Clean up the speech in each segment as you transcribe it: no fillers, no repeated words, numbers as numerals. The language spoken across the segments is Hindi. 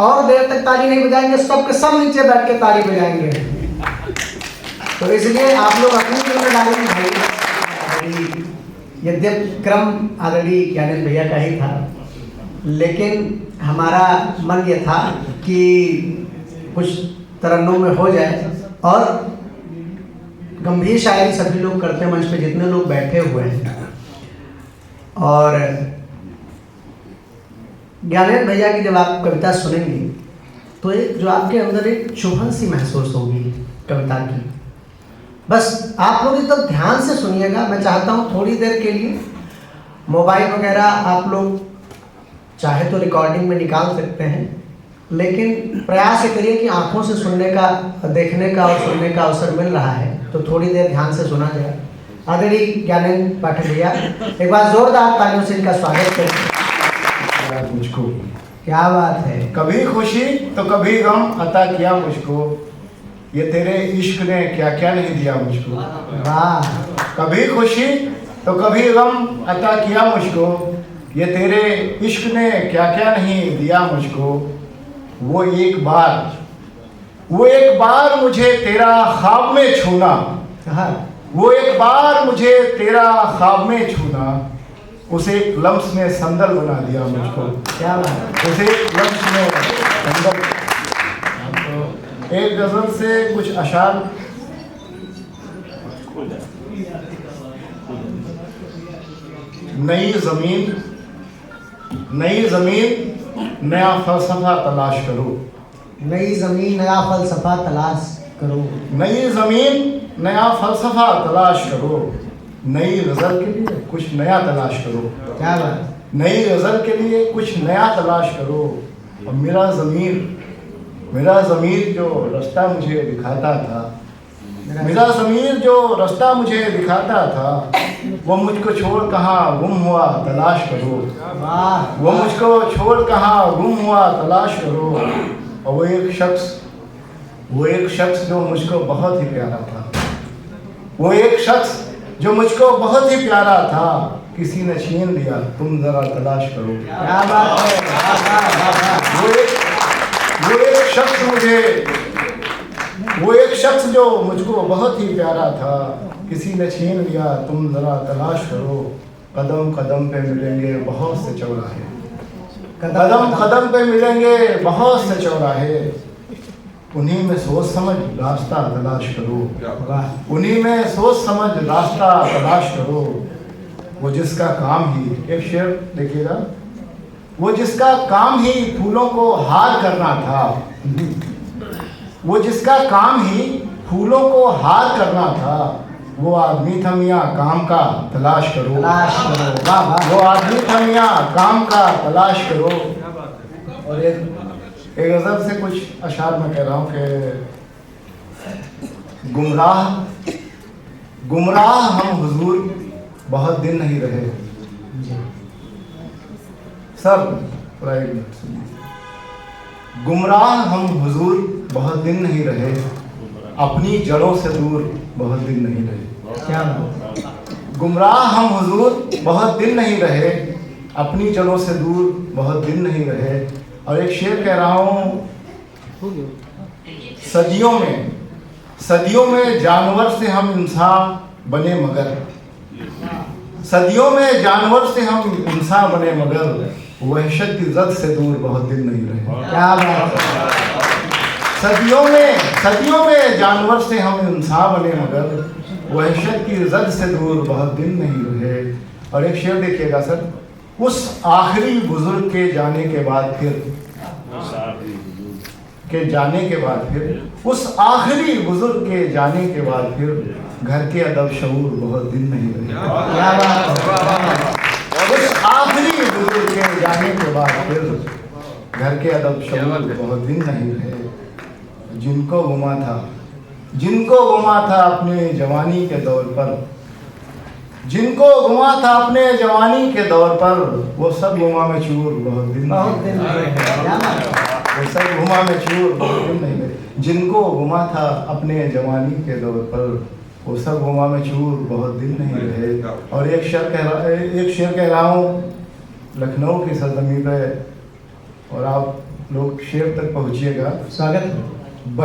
और देर तक ताली नहीं बजाएंगे, सब के सब नीचे बैठ के ताली बजाएंगे। तो इसलिए आप लोग अपनी जिम्मेदारी भाई, यद्यप क्रम ऑलरेडी ज्ञानेंद्र भैया का ही था, लेकिन हमारा मन ये था कि कुछ तरन्नुम में हो जाए। और गंभीर शायरी सभी लोग करते हैं, मंच पे जितने लोग बैठे हुए हैं। और ज्ञानेंद्र भैया की जब आप कविता सुनेंगी तो एक जो आपके अंदर एक चुभन सी महसूस होगी कविता की। बस आप लोग एकदम ध्यान से सुनिएगा। मैं चाहता हूँ थोड़ी देर के लिए मोबाइल वगैरह आप लोग चाहे तो रिकॉर्डिंग में निकाल सकते हैं, लेकिन प्रयास करिए कि आंखों से सुनने का, देखने का और सुनने का अवसर मिल रहा है तो थोड़ी देर ध्यान से सुना जाए। आदरणीय ज्ञानेंद्र पाठक भैया, एक बार जोरदार तालियों से इनका स्वागत करें। मुझको क्या बात है। कभी खुशी तो कभी गम अता किया मुझको, ये तेरे इश्क ने क्या क्या नहीं दिया मुझको। वाह। कभी खुशी तो कभी गम अता किया मुझको, ये तेरे इश्क ने क्या क्या नहीं दिया मुझको। वो एक बार मुझे तेरा ख्वाब में छूना, वो एक बार मुझे तेरा ख्वाब में छूना, उसे एक लम्स में संदल बना दिया मुझको। क्या बात। उसे एक लम्स में संदल। तो एक गजल से कुछ अशार। नई जमीन नया फलसफा तलाश करो। नई जमीन नया फलसफा तलाश करो। नई जमीन नया फलसफा तलाश करो। नई गजल के लिए कुछ नया तलाश करो। क्या बात। नई गजल के लिए कुछ नया तलाश करो। और मेरा ज़मीर जो रास्ता मुझे दिखाता था, वो मुझको छोड़ कहाँ गुम हुआ तलाश करो। वो मुझको छोड़ कहाँ गुम हुआ तलाश करो। और वो एक शख्स जो मुझको बहुत ही प्यारा था, वो एक शख्स जो मुझको बहुत ही प्यारा था, किसी ने छीन लिया, तुम जरा तलाश करो। क्या बात है। वो एक शख्स जो मुझको बहुत ही प्यारा था, किसी ने छीन लिया, तुम जरा तलाश करो। कदम कदम पे मिलेंगे बहुत से चौराहे, कदम कदम पे मिलेंगे बहुत से चौराहे, उन्हीं में सोच समझ रास्ता तलाश करो। उन्हीं में सोच समझ रास्ता तलाश करो। वो जिसका काम ही, एक शेर देखिएगा, वो जिसका काम ही फूलों को हार करना था, वो जिसका काम ही फूलों को हार करना था, वो आदमी था मियाँ काम का तलाश करो। वो आदमी था मियाँ काम का तलाश करो। और एक गज़ल से कुछ अशार में कह रहा हूँ कि गुमराह हम हुजूर बहुत दिन नहीं रहे। गुमराह हम हुजूर बहुत दिन नहीं रहे, अपनी जड़ों से दूर बहुत दिन नहीं रहे। क्या गुमराह हम हुजूर बहुत दिन नहीं रहे, अपनी जड़ों से दूर बहुत दिन नहीं रहे। और एक शेर कह रहा हूँ, सदियों में जानवर से हम इंसान बने मगर, सदियों में जानवर से हम इंसान बने मगर, वहशत की जद से दूर बहुत दिन नहीं रहे। क्या बात है। सदियों में जानवर से हम इंसान बने मगर, वहशत की जद से दूर बहुत दिन नहीं रहे। और एक शेर देखिएगा सर, उस आखिरी बुजुर्ग के जाने के बाद फिर, उस आखिरी बुजुर्ग के जाने के बाद फिर, घर के अदब शऊर बहुत दिन नहीं रहे। क्या बात है। उस आखिरी बुजुर्ग के जाने के बाद फिर, घर के अदब शऊर बहुत दिन नहीं रहे। जिनको गुमा था अपने जवानी के दौर पर, वो सब गुमा में चूर बहुत दिन वो सब गुमा में चूर बहुत दिन नहीं रहे। जिनको गुमा था अपने जवानी के दौर पर, वो सब गुमा में चूर बहुत दिन नहीं रहे। और एक शेर कह रहा हूँ लखनऊ की सरजमी पे, और आप लोग शेर तक पहुंचिएगा। स्वागत है।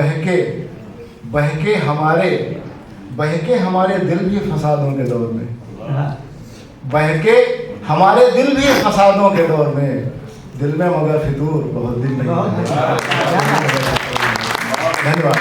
बहके हमारे दिल भी फसादों के दौर में, हाँ। बहके हमारे दिल भी फसादों के दौर में, दिल में मगर फितूर बहुत दिन नहीं। बहुत धन्यवाद।